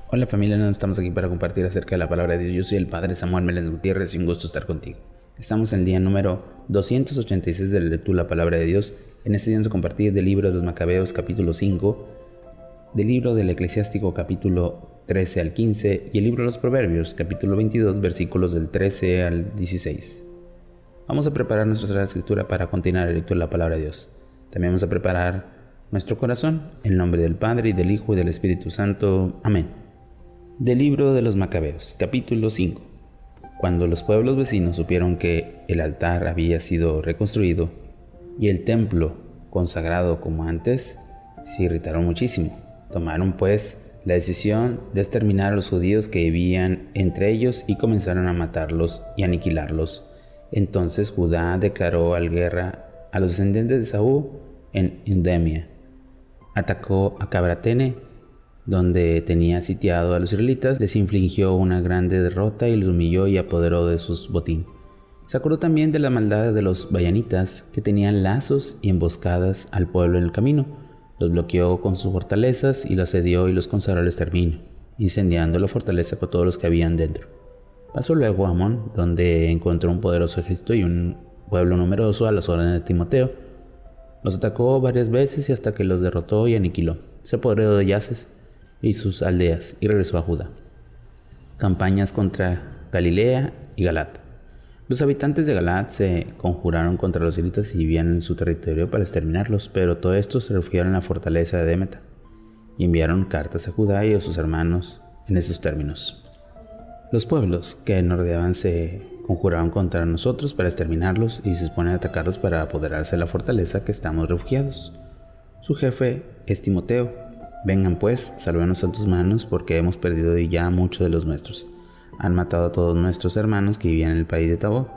Hola familia, nos estamos aquí para compartir acerca de la palabra de Dios. Yo soy el Padre Samuel Meléndez Gutiérrez y un gusto estar contigo. Estamos en el día número 286 de la lectura de la palabra de Dios. En este día vamos a compartir del libro de los Macabeos capítulo 5, del libro del Eclesiástico capítulo 13 al 15 y el libro de los Proverbios capítulo 22 versículos del 13 al 16. Vamos a preparar nuestra Sagrada Escritura para continuar la lectura de la palabra de Dios. También vamos a preparar nuestro corazón en el nombre del Padre y del Hijo y del Espíritu Santo. Amén. Del libro de los Macabeos, capítulo 5. Cuando los pueblos vecinos supieron que el altar había sido reconstruido y el templo consagrado como antes, se irritaron muchísimo. Tomaron pues la decisión de exterminar a los judíos que vivían entre ellos y comenzaron a matarlos y aniquilarlos. Entonces Judá declaró guerra a los descendientes de Saúl en Idumea. Atacó a Cabratene, donde tenía sitiado a los israelitas, les infligió una grande derrota y los humilló y apoderó de sus botín. Se acordó también de la maldad de los vayanitas, que tenían lazos y emboscadas al pueblo en el camino. Los bloqueó con sus fortalezas y los asedió y los consagró al exterminio, incendiando la fortaleza con todos los que habían dentro. Pasó luego a Amón, donde encontró un poderoso ejército y un pueblo numeroso a las órdenes de Timoteo. Los atacó varias veces y hasta que los derrotó y aniquiló. Se apoderó de Yaces y sus aldeas y regresó a Judá. Campañas contra Galilea y Galat. Los habitantes de Galat se conjuraron contra los israelitas y vivían en su territorio para exterminarlos, pero todos estos se refugiaron en la fortaleza de Demeta y enviaron cartas a Judá y a sus hermanos en esos términos: los pueblos que nos rodeaban se conjuraron contra nosotros para exterminarlos y se disponen a atacarlos para apoderarse de la fortaleza que estamos refugiados. Su jefe es Timoteo. Vengan pues, sálvenos a tus manos, porque hemos perdido ya muchos de los nuestros. Han matado a todos nuestros hermanos que vivían en el país de Tabor,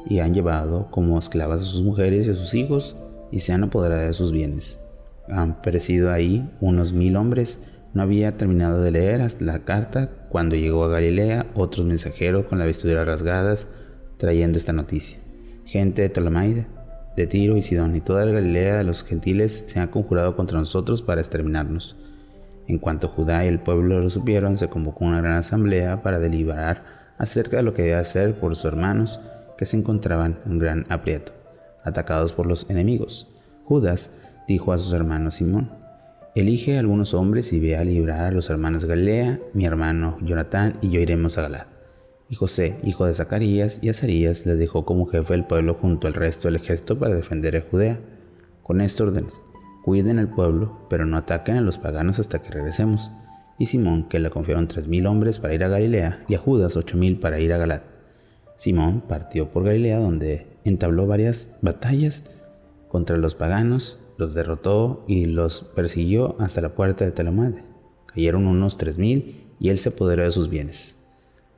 y han llevado como esclavas a sus mujeres y a sus hijos, y se han apoderado de sus bienes. Han perecido ahí unos 1000 hombres. No había terminado de leer hasta la carta cuando llegó a Galilea otro mensajero con las vestiduras rasgadas, trayendo esta noticia: gente de Ptolemaida, de Tiro y Sidón y toda la Galilea de los gentiles se han conjurado contra nosotros para exterminarnos. En cuanto Judá y el pueblo lo supieron, se convocó una gran asamblea para deliberar acerca de lo que debía hacer por sus hermanos que se encontraban en gran aprieto, atacados por los enemigos. Judas dijo a sus hermanos Simón: elige algunos hombres y ve a librar a los hermanos de Galilea. Mi hermano Jonatán y yo iremos a Galat. Y José, hijo de Zacarías y Azarías, les dejó como jefe del pueblo junto al resto del ejército para defender a Judea. Con estos órdenes: cuiden al pueblo, pero no ataquen a los paganos hasta que regresemos. Y Simón, que le confiaron 3000 hombres para ir a Galilea, y a Judas 8000 para ir a Galat. Simón partió por Galilea, donde entabló varias batallas contra los paganos, los derrotó y los persiguió hasta la puerta de Ptolemaida. Cayeron unos 3000 y él se apoderó de sus bienes.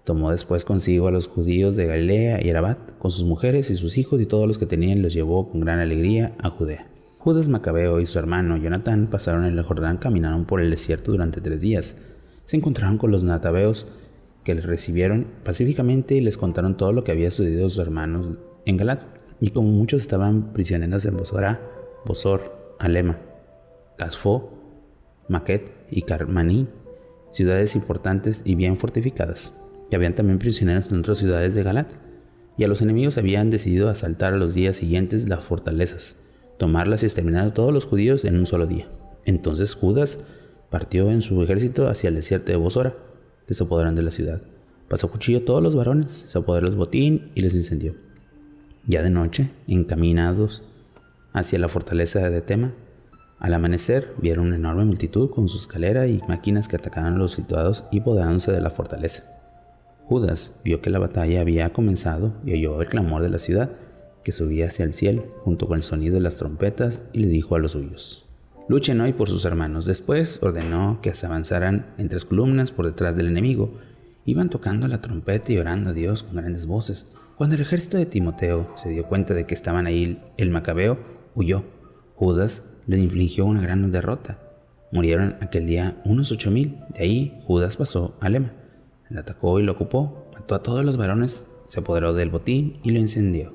Tomó después consigo a los judíos de Galilea y Arabat, con sus mujeres y sus hijos y todos los que tenían, los llevó con gran alegría a Judea. Judas Macabeo y su hermano Jonatán pasaron el Jordán, caminaron por el desierto durante 3 días. Se encontraron con los natabeos, que les recibieron pacíficamente y les contaron todo lo que había sucedido a sus hermanos en Galat. Y como muchos estaban prisioneros en Bosor, Alema, Casfo, Maquet y Carmaní, ciudades importantes y bien fortificadas. Y habían también prisioneros en otras ciudades de Galat, y a los enemigos habían decidido asaltar a los días siguientes las fortalezas, tomarlas y exterminar a todos los judíos en un solo día. Entonces Judas partió en su ejército hacia el desierto de Bosora, que se apoderaron de la ciudad. Pasó cuchillo a todos los varones, se apoderó del botín y les incendió. Ya de noche, encaminados hacia la fortaleza de Tema, al amanecer vieron una enorme multitud con su escalera y máquinas que atacaban a los situados y apoderándose de la fortaleza. Judas vio que la batalla había comenzado y oyó el clamor de la ciudad, que subía hacia el cielo, junto con el sonido de las trompetas, y le dijo a los suyos: luchen hoy por sus hermanos. Después ordenó que se avanzaran en 3 columnas por detrás del enemigo. Iban tocando la trompeta y orando a Dios con grandes voces. Cuando el ejército de Timoteo se dio cuenta de que estaban ahí el Macabeo, huyó. Judas les infligió una gran derrota. Murieron aquel día unos 8000. De ahí Judas pasó a Lema. La atacó y lo ocupó, mató a todos los varones, se apoderó del botín y lo incendió.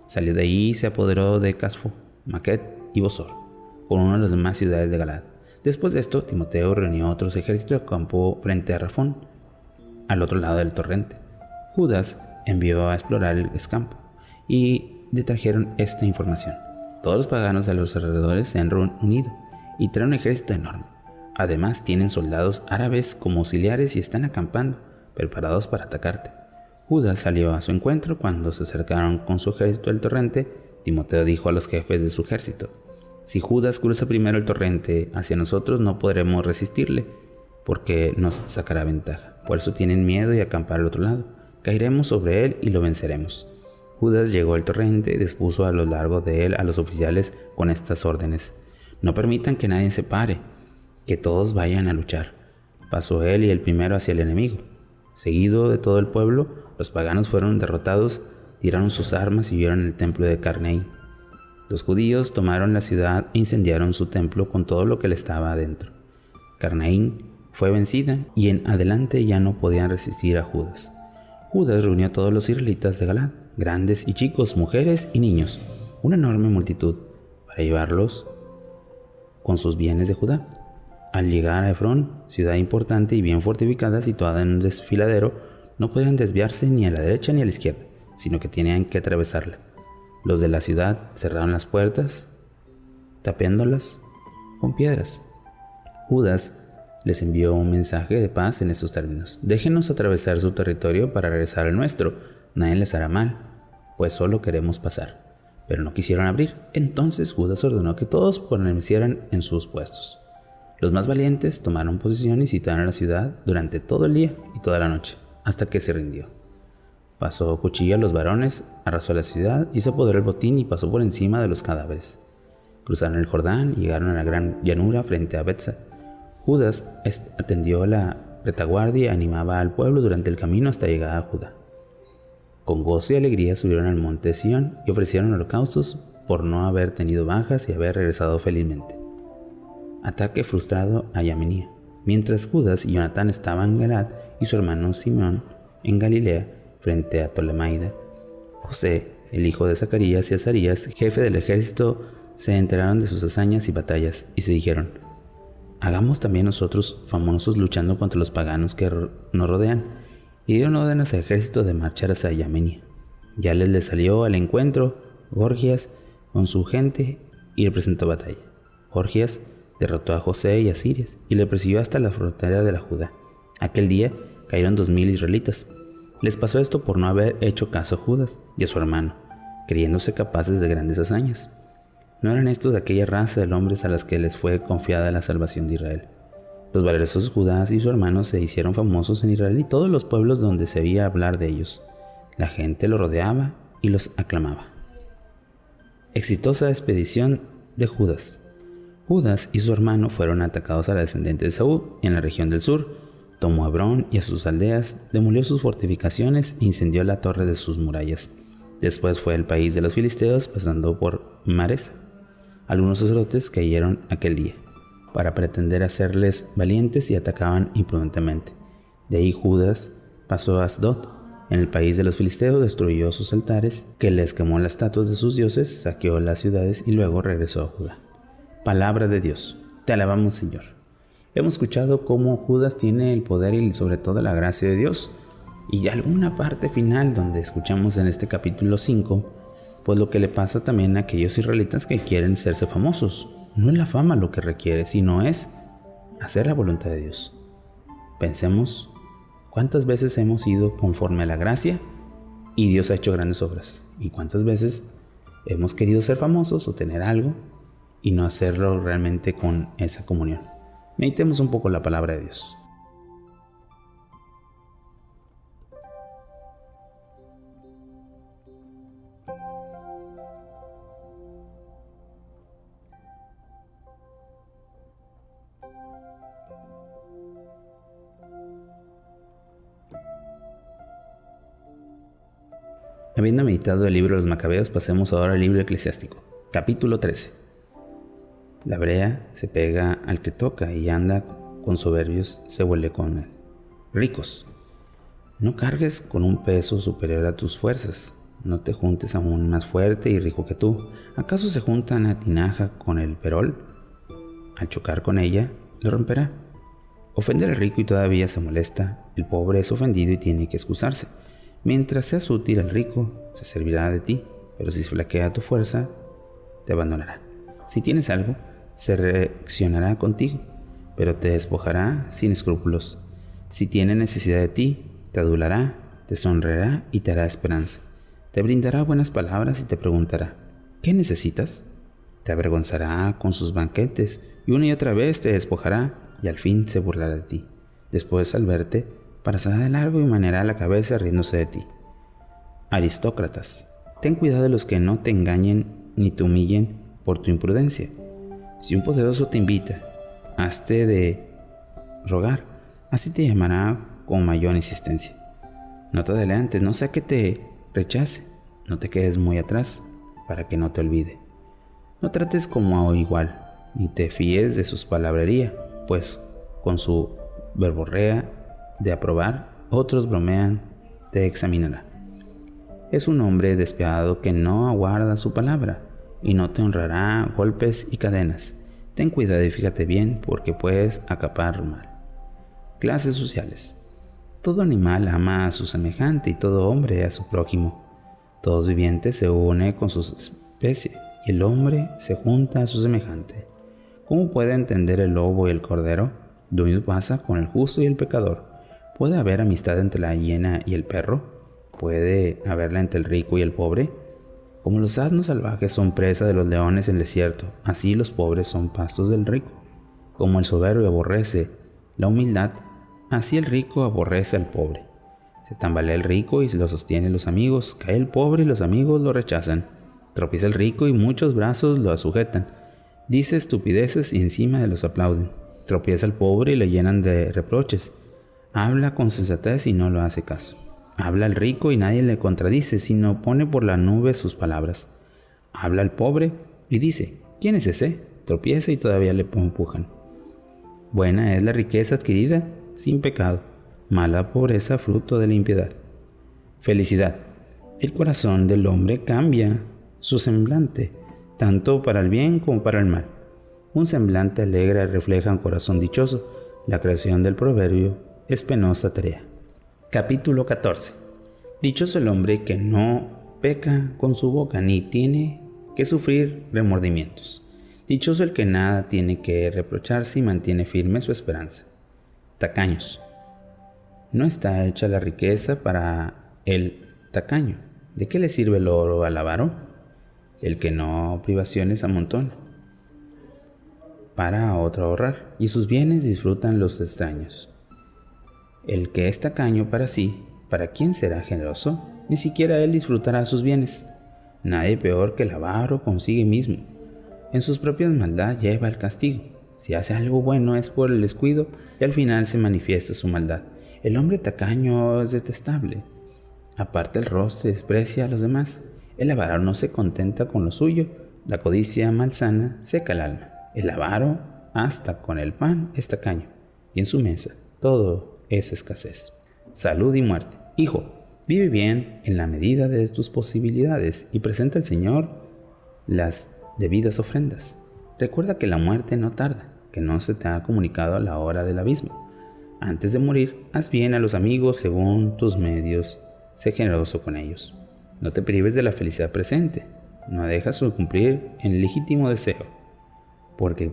Salió de ahí y se apoderó de Casfo, Maquet y Bosor, con una de las demás ciudades de Galat. Después de esto, Timoteo reunió otros ejércitos y acampó frente a Rafón, al otro lado del torrente. Judas envió a explorar el escampo y le trajeron esta información: todos los paganos de los alrededores se han reunido y traen un ejército enorme. Además, tienen soldados árabes como auxiliares y están acampando, preparados para atacarte. Judas salió a su encuentro. Cuando se acercaron con su ejército al torrente, Timoteo dijo a los jefes de su ejército: si Judas cruza primero el torrente hacia nosotros, no podremos resistirle, porque nos sacará ventaja. Por eso tienen miedo y acampan al otro lado. Caeremos sobre él y lo venceremos. Judas llegó al torrente y dispuso a lo largo de él a los oficiales con estas órdenes: no permitan que nadie se pare, que todos vayan a luchar. Pasó él y el primero hacia el enemigo. Seguido de todo el pueblo, los paganos fueron derrotados, tiraron sus armas y huyeron al templo de Carneí. Los judíos tomaron la ciudad e incendiaron su templo con todo lo que le estaba adentro. Carnaín fue vencida y en adelante ya no podían resistir a Judas. Judas reunió a todos los israelitas de Galaad, grandes y chicos, mujeres y niños, una enorme multitud, para llevarlos con sus bienes de Judá. Al llegar a Efrón, ciudad importante y bien fortificada, situada en un desfiladero, no podían desviarse ni a la derecha ni a la izquierda, sino que tenían que atravesarla. Los de la ciudad cerraron las puertas, tapiándolas con piedras. Judas les envió un mensaje de paz en estos términos: déjenos atravesar su territorio para regresar al nuestro. Nadie les hará mal, pues solo queremos pasar. Pero no quisieron abrir. Entonces Judas ordenó que todos permanecieran en sus puestos. Los más valientes tomaron posición y sitiaron la ciudad durante todo el día y toda la noche, hasta que se rindió. Pasó cuchillo a los varones, arrasó la ciudad, hizo apoderó el botín y pasó por encima de los cadáveres. Cruzaron el Jordán y llegaron a la gran llanura frente a Betsa. Judas atendió la retaguardia y animaba al pueblo durante el camino hasta llegar a Judá. Con gozo y alegría subieron al monte Sión y ofrecieron holocaustos por no haber tenido bajas y haber regresado felizmente. Ataque frustrado a Yamenía. Mientras Judas y Jonatán estaban en Galaad y su hermano Simón en Galilea, frente a Ptolemaida, José, el hijo de Zacarías, y Azarías, jefe del ejército, se enteraron de sus hazañas y batallas y se dijeron: hagamos también nosotros famosos luchando contra los paganos que nos rodean. Y dieron órdenes al ejército de marchar hacia Yamenia. Ya les salió al encuentro Gorgias con su gente y le presentó batalla. Gorgias derrotó a José y a Sirias y le persiguió hasta la frontera de la Judá. Aquel día cayeron 2000 israelitas. Les pasó esto por no haber hecho caso a Judas y a su hermano, creyéndose capaces de grandes hazañas. No eran estos de aquella raza de hombres a las que les fue confiada la salvación de Israel. Los valerosos Judas y su hermano se hicieron famosos en Israel y todos los pueblos donde se oía hablar de ellos. La gente los rodeaba y los aclamaba. Exitosa expedición de Judas. Judas y su hermano fueron atacados a la descendiente de Saúl en la región del sur. Tomó Hebrón y a sus aldeas, demolió sus fortificaciones e incendió la torre de sus murallas. Después fue al país de los filisteos, pasando por Mares. Algunos sacerdotes cayeron aquel día para pretender hacerles valientes y atacaban imprudentemente. De ahí Judas pasó a Asdod, en el país de los filisteos, destruyó sus altares, que les quemó las estatuas de sus dioses, saqueó las ciudades y luego regresó a Judá. Palabra de Dios. Te alabamos, Señor. Hemos escuchado cómo Judas tiene el poder y sobre todo la gracia de Dios. Y alguna parte final donde escuchamos en este capítulo 5, pues lo que le pasa también a aquellos israelitas que quieren hacerse famosos. No es la fama lo que requiere, sino es hacer la voluntad de Dios. Pensemos cuántas veces hemos ido conforme a la gracia y Dios ha hecho grandes obras. Y cuántas veces hemos querido ser famosos o tener algo y no hacerlo realmente con esa comunión. Meditemos un poco la palabra de Dios. Habiendo meditado el libro de los Macabeos, pasemos ahora al libro eclesiástico, capítulo 13. La brea se pega al que toca y anda con soberbios, se vuelve con él. Ricos, no cargues con un peso superior a tus fuerzas, no te juntes a un más fuerte y rico que tú. ¿Acaso se junta una tinaja con el perol? Al chocar con ella, lo romperá. Ofende al rico y todavía se molesta. El pobre es ofendido y tiene que excusarse. Mientras seas útil al rico, se servirá de ti, pero si flaquea tu fuerza, te abandonará. Si tienes algo, se reaccionará contigo, pero te despojará sin escrúpulos. Si tiene necesidad de ti, te adulará, te sonreirá y te hará esperanza. Te brindará buenas palabras y te preguntará, ¿qué necesitas? Te avergonzará con sus banquetes y una y otra vez te despojará y al fin se burlará de ti. Después, al verte, pasará de largo y meneará la cabeza riéndose de ti. Aristócratas, ten cuidado de los que no te engañen ni te humillen por tu imprudencia. Si un poderoso te invita, hazte de rogar, así te llamará con mayor insistencia. No te adelantes, no sea que te rechace, no te quedes muy atrás para que no te olvide. No trates como a igual, ni te fíes de sus palabrería, pues con su verborrea de aprobar, otros bromean, te examinará. Es un hombre despiadado que no aguarda su palabra, y no te honrará golpes y cadenas. Ten cuidado y fíjate bien, porque puedes acabar mal. Clases sociales. Todo animal ama a su semejante y todo hombre a su prójimo. Todo viviente se une con su especie y el hombre se junta a su semejante. ¿Cómo puede entender el lobo y el cordero? Lo mismo pasa con el justo y el pecador. ¿Puede haber amistad entre la hiena y el perro? ¿Puede haberla entre el rico y el pobre? Como los asnos salvajes son presa de los leones en el desierto, así los pobres son pastos del rico. Como el soberbio aborrece la humildad, así el rico aborrece al pobre. Se tambalea el rico y lo sostienen los amigos, cae el pobre y los amigos lo rechazan. Tropieza el rico y muchos brazos lo sujetan. Dice estupideces y encima de los aplauden. Tropieza el pobre y le llenan de reproches. Habla con sensatez y no lo hace caso. Habla el rico y nadie le contradice, sino pone por la nube sus palabras. Habla el pobre y dice, ¿quién es ese? Tropieza y todavía le empujan. Buena es la riqueza adquirida sin pecado, mala pobreza fruto de la impiedad. Felicidad. El corazón del hombre cambia su semblante, tanto para el bien como para el mal. Un semblante alegre refleja un corazón dichoso. La creación del proverbio es penosa tarea. Capítulo 14. Dichoso el hombre que no peca con su boca, ni tiene que sufrir remordimientos. Dichoso el que nada tiene que reprocharse y mantiene firme su esperanza. Tacaños. No está hecha la riqueza para el tacaño. ¿De qué le sirve el oro al avaro? El que no privaciones amontona para a otro ahorrar, y sus bienes disfrutan los extraños. El que es tacaño para sí, ¿para quién será generoso? Ni siquiera él disfrutará sus bienes. Nadie peor que el avaro consigue mismo. En sus propias maldad lleva el castigo. Si hace algo bueno es por el descuido y al final se manifiesta su maldad. El hombre tacaño es detestable. Aparta el rostro y desprecia a los demás. El avaro no se contenta con lo suyo. La codicia malsana seca el alma. El avaro, hasta con el pan, es tacaño. Y en su mesa todo es escasez. Salud y muerte. Hijo, vive bien en la medida de tus posibilidades y presenta al Señor las debidas ofrendas. Recuerda que la muerte no tarda, que no se te ha comunicado la hora del abismo. Antes de morir, haz bien a los amigos según tus medios. Sé generoso con ellos. No te prives de la felicidad presente. No dejas de cumplir el legítimo deseo, porque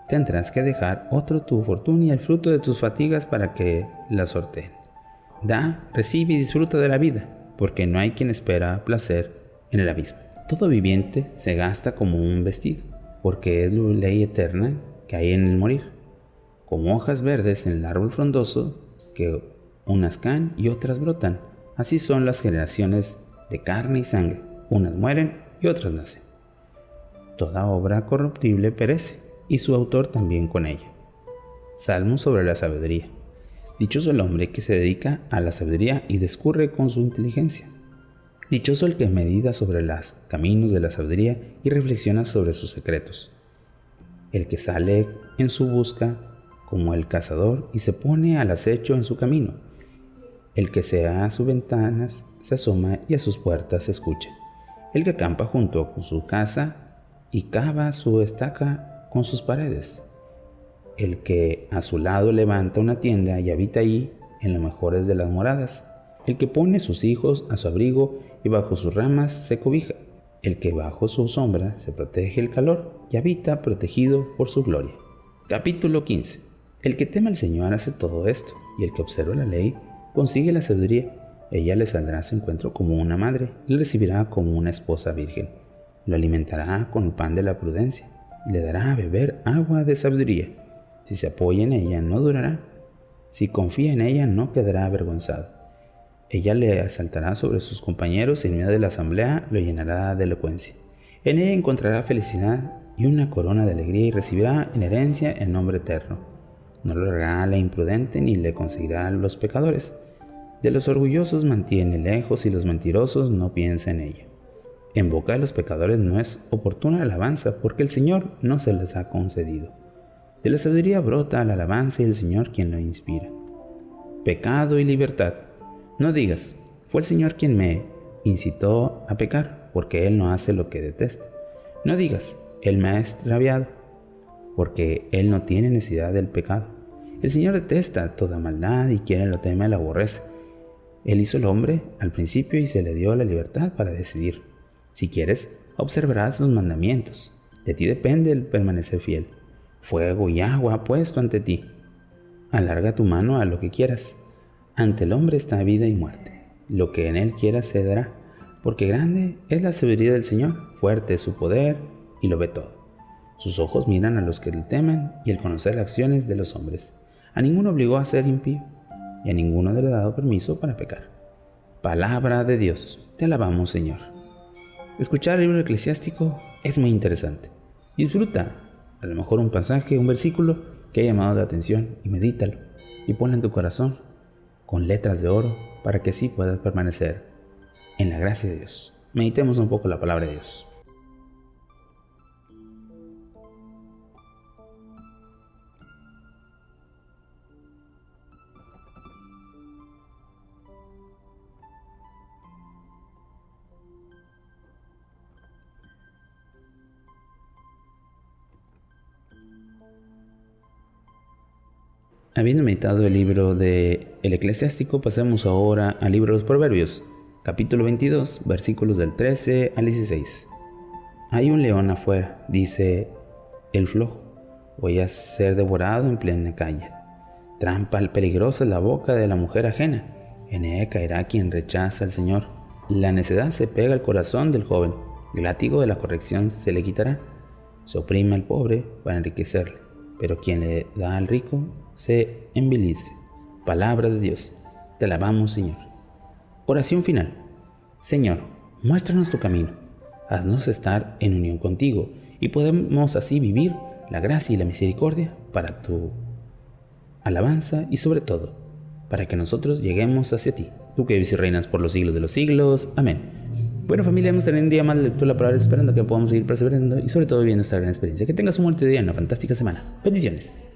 tendrás que dejar otro tu fortuna y el fruto de tus fatigas para que la sorteen. Da, recibe y disfruta de la vida, porque no hay quien espera placer en el abismo. Todo viviente se gasta como un vestido, porque es la ley eterna que hay en el morir. Como hojas verdes en el árbol frondoso, que unas caen y otras brotan, así son las generaciones de carne y sangre, unas mueren y otras nacen. Toda obra corruptible perece, y su autor también con ella. Salmo sobre la sabiduría. Dichoso el hombre que se dedica a la sabiduría y discurre con su inteligencia. Dichoso el que medita sobre los caminos de la sabiduría y reflexiona sobre sus secretos. El que sale en su busca como el cazador y se pone al acecho en su camino. El que a sus ventanas se asoma y a sus puertas se escucha. El que acampa junto con su casa y cava su estaca con sus paredes. el que a su lado levanta una tienda y habita ahí en las mejores de las moradas, el que pone sus hijos a su abrigo y bajo sus ramas se cobija, el que bajo su sombra se protege el calor y habita protegido por su gloria. Capítulo 15. El que teme al Señor hace todo esto, y el que observa la ley consigue la sabiduría. Ella le saldrá a su encuentro como una madre, y le recibirá como una esposa virgen. Lo alimentará con el pan de la prudencia, y le dará a beber agua de sabiduría. Si se apoya en ella, no durará. Si confía en ella, no quedará avergonzado. Ella le asaltará sobre sus compañeros y en medio de la asamblea lo llenará de elocuencia. En ella encontrará felicidad y una corona de alegría y recibirá en herencia el nombre eterno. No lo hará la imprudente ni le conseguirá a los pecadores. De los orgullosos mantiene lejos y los mentirosos no piensa en ella. En boca de los pecadores no es oportuna la alabanza, porque el Señor no se les ha concedido. De la sabiduría brota la alabanza y el Señor quien la inspira. Pecado y libertad. No digas, fue el Señor quien me incitó a pecar, porque Él no hace lo que detesta. No digas, Él me ha extraviado, porque Él no tiene necesidad del pecado. El Señor detesta toda maldad y quien lo teme la aborrece. Él hizo el hombre al principio y se le dio la libertad para decidir. Si quieres, observarás los mandamientos. De ti depende el permanecer fiel. Fuego y agua ha puesto ante ti. Alarga tu mano a lo que quieras. Ante el hombre está vida y muerte. Lo que en él quieras se dará, porque grande es la sabiduría del Señor, fuerte es su poder y lo ve todo. Sus ojos miran a los que le temen y el conocer las acciones de los hombres. A ninguno obligó a ser impío y a ninguno le ha dado permiso para pecar. Palabra de Dios. Te alabamos, Señor. Escuchar el libro eclesiástico es muy interesante. Disfruta a lo mejor un pasaje, un versículo que haya llamado la atención y medítalo y ponlo en tu corazón con letras de oro para que así puedas permanecer en la gracia de Dios. Meditemos un poco la palabra de Dios. Habiendo meditado el libro de El Eclesiástico, pasemos ahora al libro de los Proverbios, capítulo 22, versículos del 13 al 16. Hay un león afuera, dice el flojo, voy a ser devorado en plena calle. Trampa peligrosa es la boca de la mujer ajena, en ella caerá quien rechaza al Señor. La necedad se pega al corazón del joven, el látigo de la corrección se le quitará. Se oprime al pobre para enriquecerle, pero quien le da al rico se envilece. Palabra de Dios. Te alabamos, Señor. Oración final. Señor, muéstranos tu camino. Haznos estar en unión contigo y podemos así vivir la gracia y la misericordia para tu alabanza y sobre todo para que nosotros lleguemos hacia ti. Tú que vives y reinas por los siglos de los siglos. Amén. Bueno, familia, hemos tenido un día más de lectura de la palabra, esperando que podamos seguir perseverando y sobre todo viviendo esta gran experiencia. Que tengas un buen día y una fantástica semana. Bendiciones.